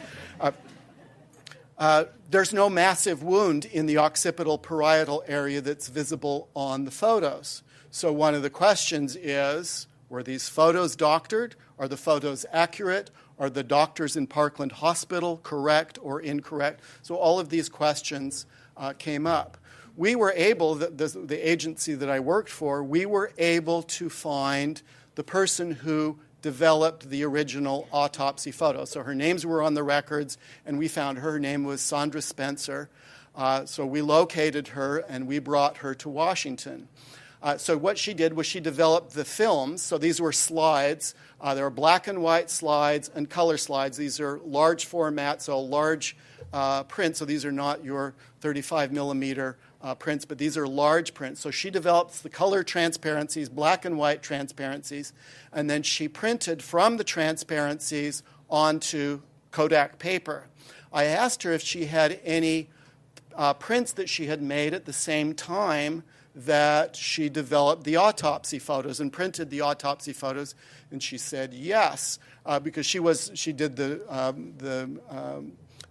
There's no massive wound in the occipital parietal area that's visible on the photos. So one of the questions is, were these photos doctored? Are the photos accurate? Are the doctors in Parkland Hospital correct or incorrect? So all of these questions came up. We were able, the agency that I worked for, we were able to find the person who developed the original autopsy photo. So her names were on the records, and we found her name was Sandra Spencer. So we located her, and we brought her to Washington. So what she did was she developed the films. So these were slides. There were black and white slides and color slides. These are large format, so large prints. So these are not your 35 millimeter prints, but these are large prints. So she developed the color transparencies, black and white transparencies, and then she printed from the transparencies onto Kodak paper. I asked her if she had any prints that she had made at the same time that she developed the autopsy photos and printed the autopsy photos? And she said yes, because she did the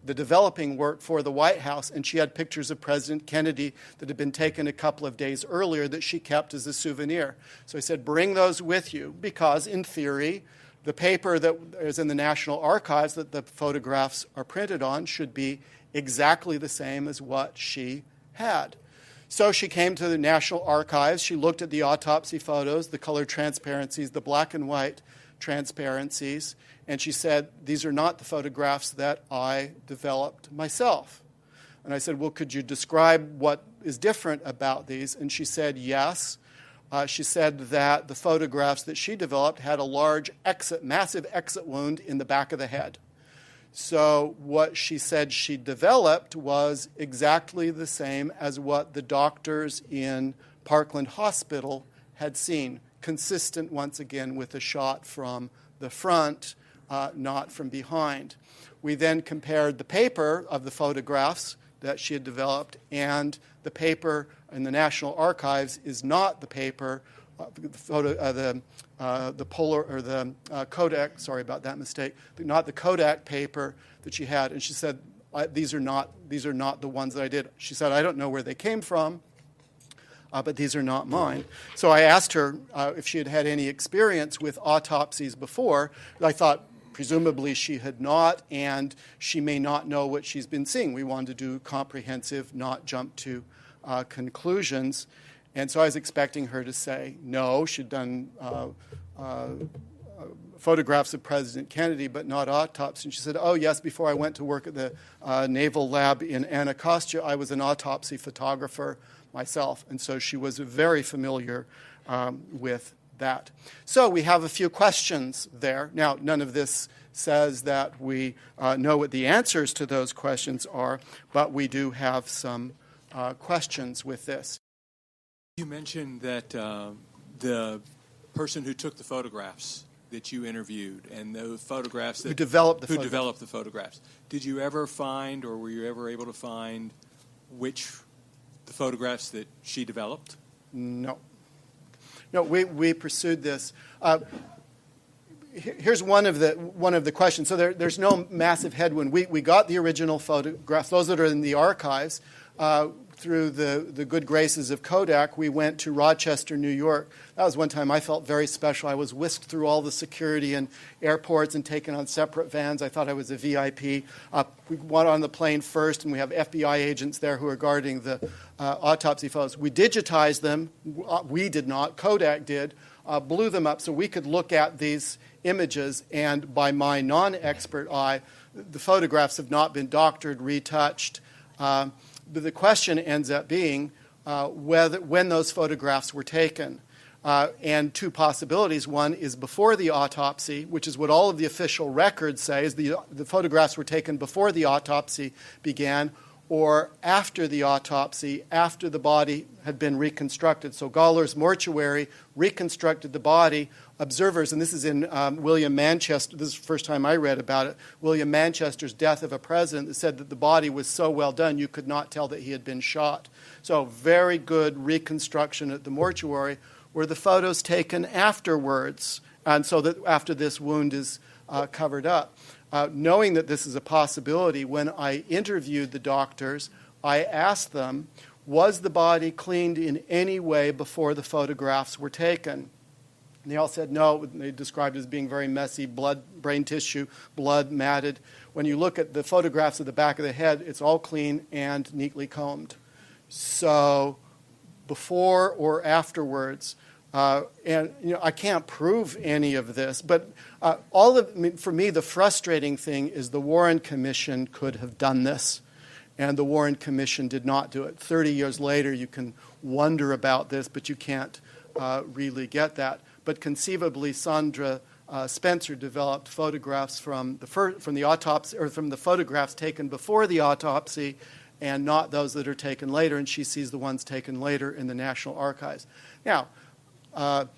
developing work for the White House, and she had pictures of President Kennedy that had been taken a couple of days earlier that she kept as a souvenir. So I said, bring those with you, because in theory, the paper that is in the National Archives that the photographs are printed on should be exactly the same as what she had. So she came to the National Archives. She looked at the autopsy photos, the color transparencies, the black and white transparencies, and she said, these are not the photographs that I developed myself. And I said, well, could you describe what is different about these? And she said, yes. She said that the photographs that she developed had a large massive exit wound in the back of the head. So what she said she developed was exactly the same as what the doctors in Parkland Hospital had seen, consistent once again with a shot from the front, not from behind. We then compared the paper of the photographs that she had developed, and the paper in the National Archives is not the paper, the Polar or the Kodak. Sorry about that mistake. Not the Kodak paper that she had. And she said, these are not the ones that I did. She said, I don't know where they came from, but these are not mine. So I asked her if she had had any experience with autopsies before. I thought presumably she had not, and she may not know what she's been seeing. We wanted to do comprehensive, not jump to conclusions. And so I was expecting her to say no. She'd done photographs of President Kennedy, but not autopsy. And she said, oh, yes, before I went to work at the Naval Lab in Anacostia, I was an autopsy photographer myself. And so she was very familiar with that. So we have a few questions there. Now, none of this says that we know what the answers to those questions are, but we do have some questions with this. You mentioned that the person who took the photographs that you interviewed and the photographs that who developed the photographs. Did you ever find, or were you ever able to find, the photographs that she developed? No, we pursued this. Here's one of the questions. So there's no massive headwind. We got the original photographs, those that are in the archives. Through the good graces of Kodak, we went to Rochester, New York. That was one time I felt very special. I was whisked through all the security and airports and taken on separate vans. I thought I was a VIP. We went on the plane first, and we have FBI agents there who are guarding the autopsy photos. We digitized them. We did not. Kodak did. Blew them up so we could look at these images, and by my non-expert eye, the photographs have not been doctored, retouched. But the question ends up being when those photographs were taken. And two possibilities. One is before the autopsy, which is what all of the official records say, is the photographs were taken before the autopsy began, or after the autopsy, after the body had been reconstructed. So Gawler's mortuary reconstructed the body. Observers, and this is in William Manchester, this is the first time I read about it, William Manchester's Death of a President, that said that the body was so well done you could not tell that he had been shot. So very good reconstruction at the mortuary. Were the photos taken afterwards, and so that after this wound is covered up? Knowing that this is a possibility, when I interviewed the doctors, I asked them, was the body cleaned in any way before the photographs were taken? And they all said no. They described it as being very messy, brain tissue, blood matted. When you look at the photographs of the back of the head, it's all clean and neatly combed. So before or afterwards, and I can't prove any of this, but for me, the frustrating thing is the Warren Commission could have done this, and the Warren Commission did not do it. 30 years later, you can wonder about this, but you can't really get that. But conceivably, Sandra Spencer developed photographs from the autopsy, or from the photographs taken before the autopsy, and not those that are taken later, and she sees the ones taken later in the National Archives. Now, the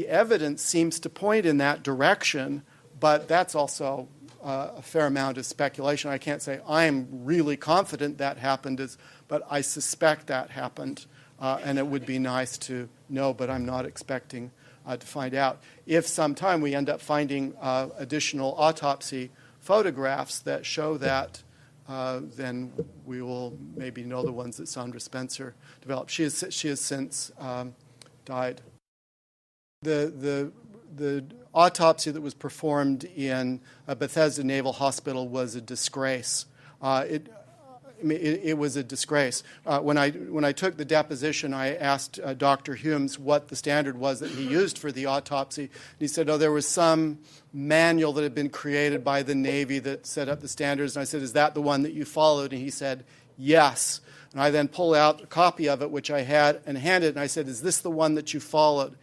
evidence seems to point in that direction, but that's also a fair amount of speculation. I can't say I'm really confident that happened, but I suspect that happened, and it would be nice to know, but I'm not expecting to find out. If sometime we end up finding additional autopsy photographs that show that, then we will maybe know the ones that Sandra Spencer developed. She has since died. The autopsy that was performed in Bethesda Naval Hospital was a disgrace. It was a disgrace. When I took the deposition, I asked Dr. Humes what the standard was that he used for the autopsy. And he said, there was some manual that had been created by the Navy that set up the standards. And I said, is that the one that you followed? And he said, yes. And I then pulled out a copy of it, which I had, and handed it. And I said, is this the one that you followed?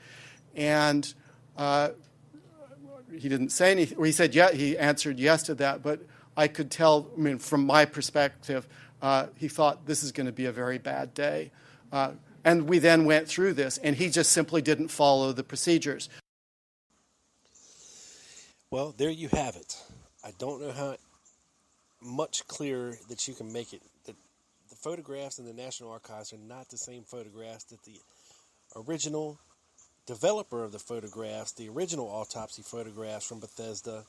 And he didn't say anything. Or he said, yeah. He answered yes to that. But I could tell, from my perspective, he thought this is going to be a very bad day. And we then went through this, and he just simply didn't follow the procedures. Well, there you have it. I don't know how much clearer that you can make it. The photographs in the National Archives are not the same photographs that the original developer of the photographs, the original autopsy photographs from Bethesda,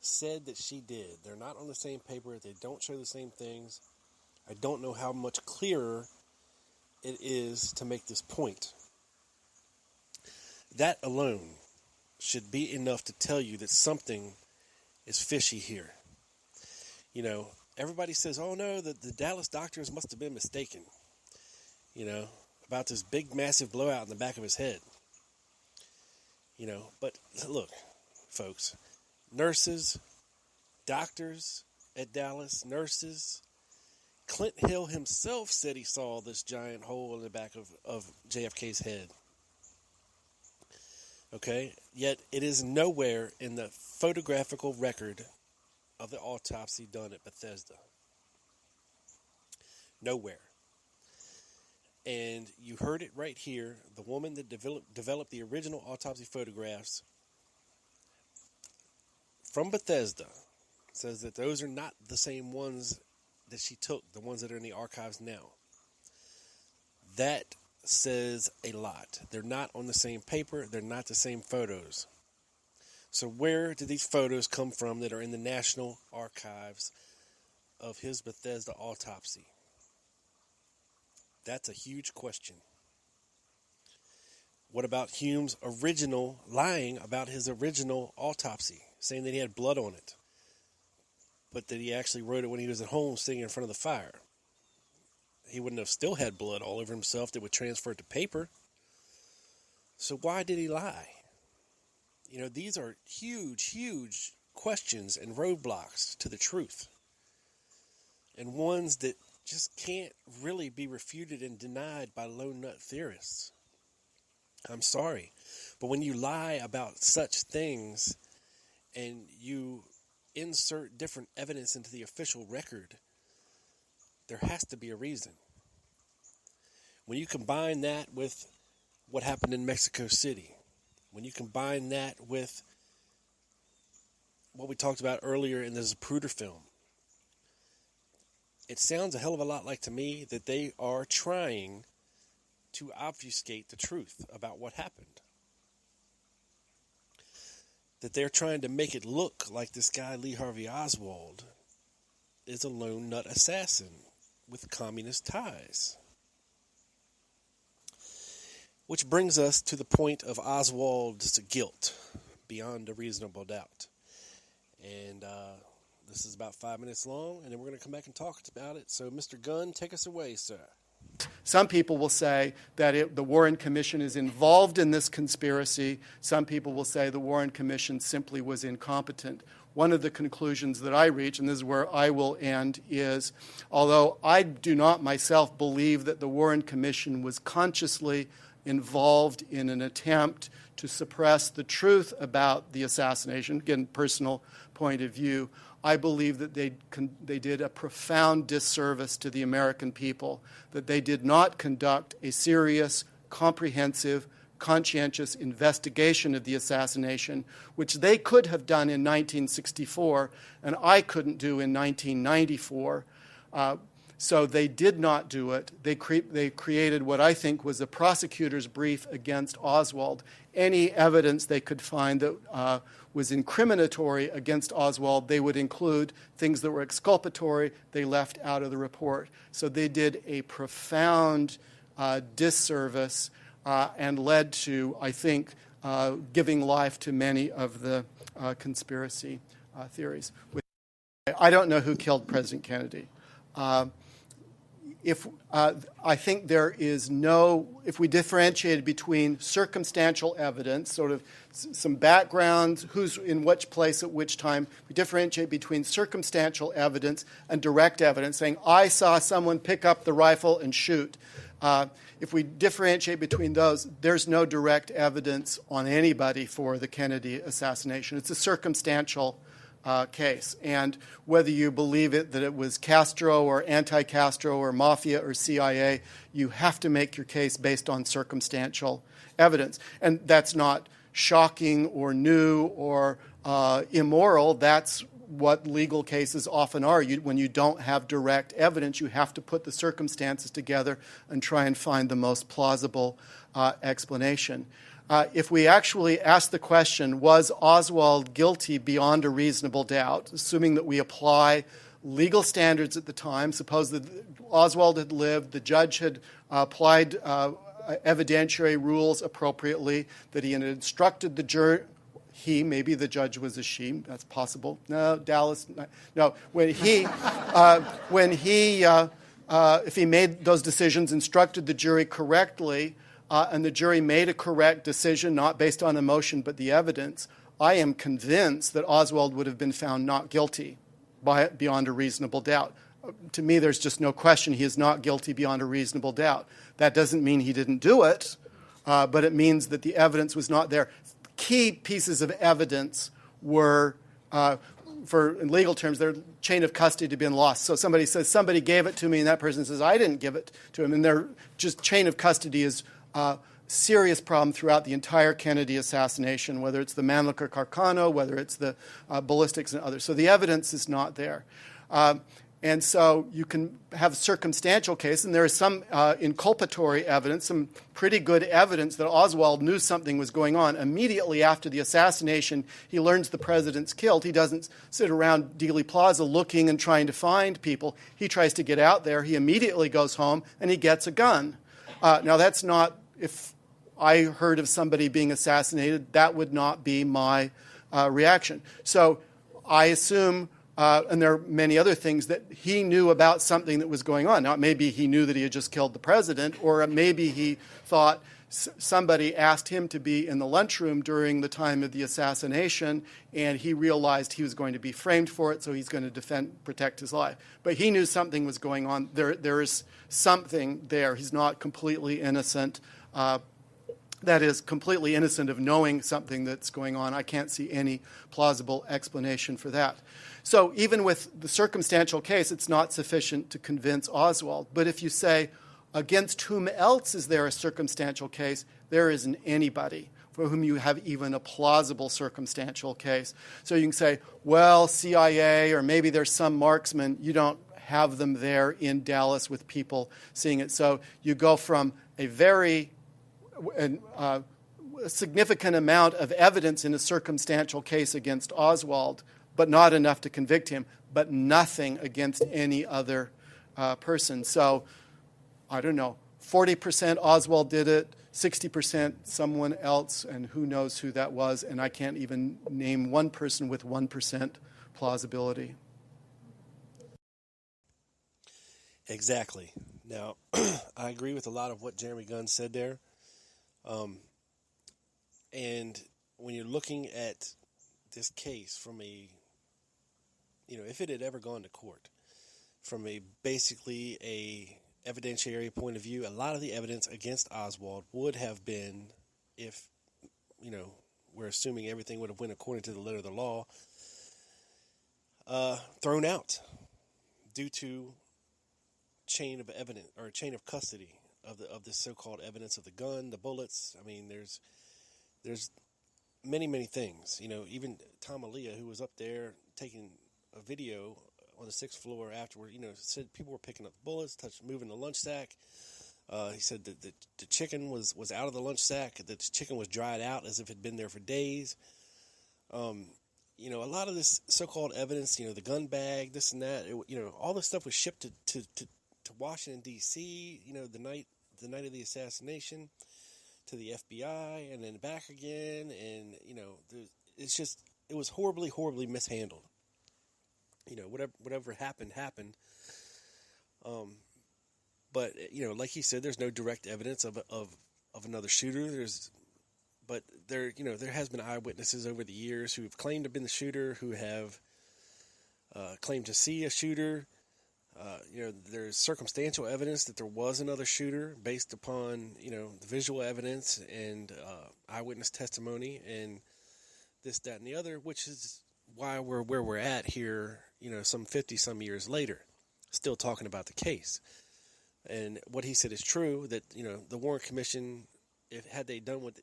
said that she did. They're not on the same paper. They don't show the same things. I don't know how much clearer it is to make this point. That alone should be enough to tell you that something is fishy here. Everybody says, oh no, the Dallas doctors must have been mistaken, about this big, massive blowout in the back of his head. But look, folks, nurses, doctors at Dallas, nurses, Clint Hill himself said he saw this giant hole in the back of JFK's head. Okay? Yet it is nowhere in the photographical record of the autopsy done at Bethesda. Nowhere. And you heard it right here. The woman that developed the original autopsy photographs from Bethesda says that those are not the same ones that she took, the ones that are in the archives now. That says a lot. They're not on the same paper. They're not the same photos. So where do these photos come from that are in the National Archives of his Bethesda autopsy? That's a huge question. What about Hume's original lying about his original autopsy, saying that he had blood on it, but that he actually wrote it when he was at home sitting in front of the fire? He wouldn't have still had blood all over himself that would transfer to paper. So why did he lie? These are huge, huge questions and roadblocks to the truth. And ones that just can't really be refuted and denied by lone nut theorists. I'm sorry. But when you lie about such things and you insert different evidence into the official record, there has to be a reason. When you combine that with what happened in Mexico City, when you combine that with what we talked about earlier in the Zapruder film, it sounds a hell of a lot like to me that they are trying to obfuscate the truth about what happened. That they're trying to make it look like this guy Lee Harvey Oswald is a lone nut assassin with communist ties. Which brings us to the point of Oswald's guilt, beyond a reasonable doubt. And this is about 5 minutes long, and then we're going to come back and talk about it. So, Mr. Gunn, take us away, sir. Some people will say that the Warren Commission is involved in this conspiracy. Some people will say the Warren Commission simply was incompetent. One of the conclusions that I reach, and this is where I will end, is although I do not myself believe that the Warren Commission was consciously involved in an attempt to suppress the truth about the assassination, again, personal point of view, I believe that they did a profound disservice to the American people, that they did not conduct a serious, comprehensive, conscientious investigation of the assassination, which they could have done in 1964 and I couldn't do in 1994. So they did not do it. They created what I think was a prosecutor's brief against Oswald. Any evidence they could find that was incriminatory against Oswald, they would include. Things that were exculpatory, they left out of the report. So they did a profound disservice and led to, I think, giving life to many of the conspiracy theories. I don't know who killed President Kennedy. I think there is if we differentiated between circumstantial evidence, sort of some background, who's in which place at which time, we differentiate between circumstantial evidence and direct evidence, saying, I saw someone pick up the rifle and shoot. If we differentiate between those, there's no direct evidence on anybody for the Kennedy assassination. It's a circumstantial case. And whether you believe that it was Castro or anti-Castro or mafia or CIA, you have to make your case based on circumstantial evidence. And that's not shocking or new or immoral. That's what legal cases often are. When you don't have direct evidence, you have to put the circumstances together and try and find the most plausible explanation. If we actually ask the question, was Oswald guilty beyond a reasonable doubt, assuming that we apply legal standards at the time, suppose that Oswald had lived, the judge had applied evidentiary rules appropriately, that he had instructed the jury, maybe the judge was a she, that's possible. No, Dallas, no. If he made those decisions, instructed the jury correctly, and the jury made a correct decision, not based on emotion but the evidence, I am convinced that Oswald would have been found not guilty beyond a reasonable doubt. To me, there's just no question he is not guilty beyond a reasonable doubt. That doesn't mean he didn't do it, but it means that the evidence was not there. Key pieces of evidence were, in legal terms, their chain of custody had been lost. So somebody says, somebody gave it to me, and that person says, I didn't give it to him. And their just chain of custody is serious problem throughout the entire Kennedy assassination, whether it's the Mannlicher Carcano, whether it's the ballistics and others. So the evidence is not there. And so you can have a circumstantial case, and there is some inculpatory evidence, some pretty good evidence that Oswald knew something was going on. Immediately after the assassination, he learns the president's killed. He doesn't sit around Dealey Plaza looking and trying to find people. He tries to get out there. He immediately goes home, and he gets a gun. Now, that's not, if I heard of somebody being assassinated, that would not be my reaction. So I assume, and there are many other things, that he knew about something that was going on. Now, maybe he knew that he had just killed the president, or maybe he thought somebody asked him to be in the lunchroom during the time of the assassination, and he realized he was going to be framed for it, so he's going to protect his life. But he knew something was going on. There is something there. He's not completely innocent. That is, completely innocent of knowing something that's going on. I can't see any plausible explanation for that. So even with the circumstantial case, it's not sufficient to convince Oswald. But if you say, against whom else is there a circumstantial case, there isn't anybody for whom you have even a plausible circumstantial case. So you can say, well, CIA, or maybe there's some marksman. You don't have them there in Dallas with people seeing it. So you go from a very significant amount of evidence in a circumstantial case against Oswald, but not enough to convict him, but nothing against any other person. So, I don't know, 40% Oswald did it, 60% someone else, and who knows who that was, and I can't even name one person with 1% plausibility. Exactly. Now, I agree with a lot of what Jeremy Gunn said there. And when you're looking at this case from if it had ever gone to court, from basically a evidentiary point of view, a lot of the evidence against Oswald would have been, if, we're assuming everything would have went according to the letter of the law, thrown out due to chain of evidence or chain of custody. of this so-called evidence of the gun, the bullets. I mean, there's many things. You know, even Tom Aaliyah, who was up there taking a video on the 6th floor afterward, you know, said people were picking up bullets, moving the lunch sack. He said that the chicken was out of the lunch sack, that the chicken was dried out as if it had been there for days. You know, a lot of this so-called evidence, you know, the gun bag, this and that, you know, all this stuff was shipped to Washington, D.C., you know, the night of the assassination, to the FBI, and then back again, and, you know, it was horribly mishandled. You know, whatever happened. But, you know, like he said, there's no direct evidence of another shooter. But there has been eyewitnesses over the years who have claimed to have been the shooter, who have claimed to see a shooter. You know, there's circumstantial evidence that there was another shooter based upon, you know, the visual evidence and eyewitness testimony and this, that, and the other, which is why we're where we're at here, you know, some 50-some years later, still talking about the case. And what he said is true, that, you know, the Warren Commission, had they done what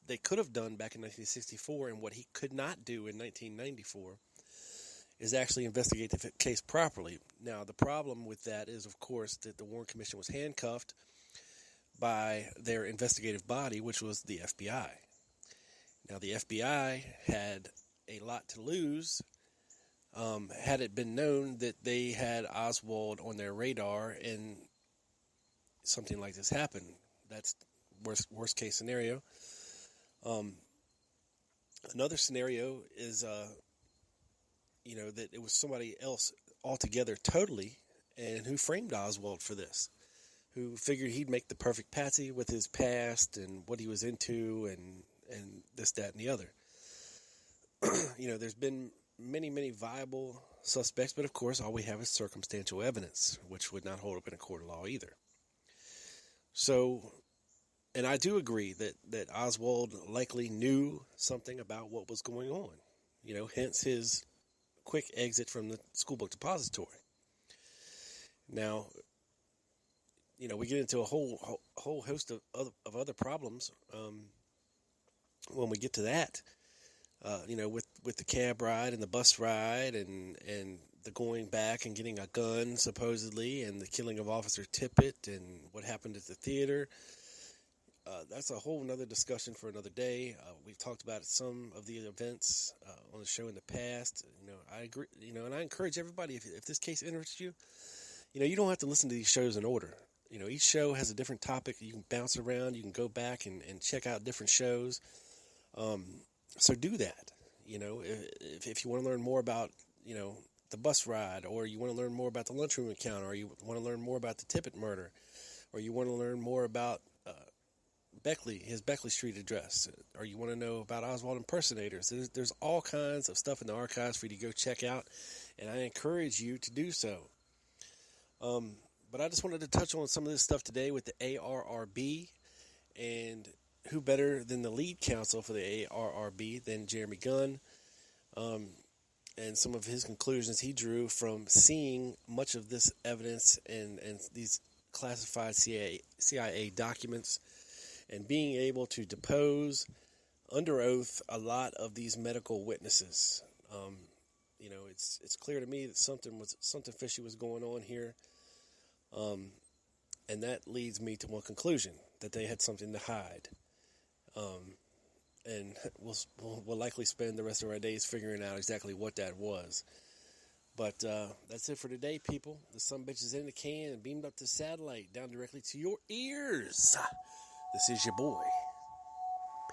they could have done back in 1964 and what he could not do in 1994, is actually investigate the case properly. Now, the problem with that is, of course, that the Warren Commission was handcuffed by their investigative body, which was the FBI. Now, the FBI had a lot to lose had it been known that they had Oswald on their radar and something like this happened. That's worst case scenario. Another scenario is, you know, that it was somebody else altogether totally, and who framed Oswald for this, who figured he'd make the perfect patsy with his past and what he was into and this, that, and the other. You know, there's been many viable suspects, but of course all we have is circumstantial evidence, which would not hold up in a court of law either. So, and I do agree that Oswald likely knew something about what was going on, you know, hence his quick exit from the school book depository. Now, you know, we get into a whole host of other problems when we get to that. You know, with the cab ride and the bus ride and the going back and getting a gun supposedly, and the killing of Officer Tippett and what happened at the theater. That's a whole nother discussion for another day. We've talked about some of the events on the show in the past. You know, I agree. You know, and I encourage everybody, if this case interests you, you know, you don't have to listen to these shows in order. You know, each show has a different topic. You can bounce around. You can go back and check out different shows. So do that. You know, if you want to learn more about, you know, the bus ride, or you want to learn more about the lunchroom encounter, or you want to learn more about the Tippett murder, or you want to learn more about his Beckley Street address, or you want to know about Oswald impersonators, there's all kinds of stuff in the archives for you to go check out, and I encourage you to do so. But I just wanted to touch on some of this stuff today with the ARRB, and who better than the lead counsel for the ARRB than Jeremy Gunn, and some of his conclusions he drew from seeing much of this evidence and these classified CIA documents, and being able to depose under oath a lot of these medical witnesses. You know, it's clear to me that something fishy was going on here, and that leads me to one conclusion: that they had something to hide. And we'll likely spend the rest of our days figuring out exactly what that was. But that's it for today, people. The sumbitch is in the can and beamed up the satellite down directly to your ears. This is your boy.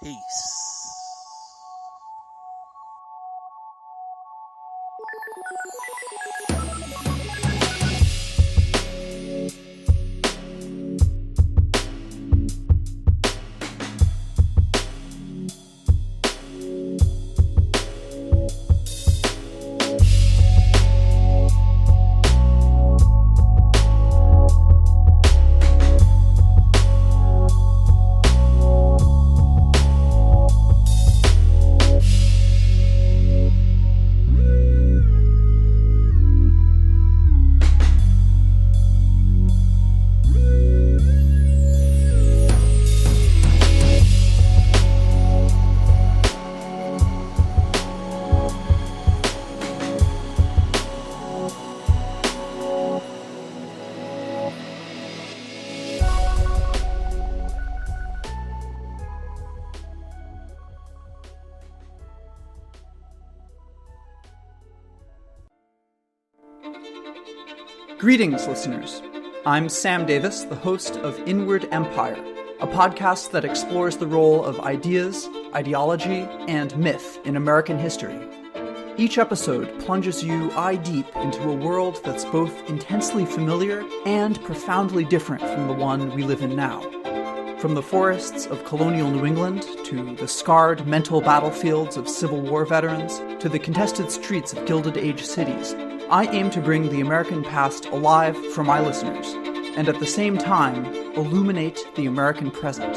Peace. Greetings, listeners. I'm Sam Davis, the host of Inward Empire, a podcast that explores the role of ideas, ideology, and myth in American history. Each episode plunges you eye-deep into a world that's both intensely familiar and profoundly different from the one we live in now. From the forests of colonial New England, to the scarred mental battlefields of Civil War veterans, to the contested streets of Gilded Age cities, I aim to bring the American past alive for my listeners, and at the same time, illuminate the American present.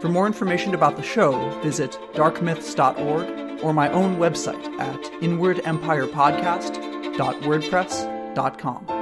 For more information about the show, visit darkmyths.org or my own website at inwardempirepodcast.wordpress.com.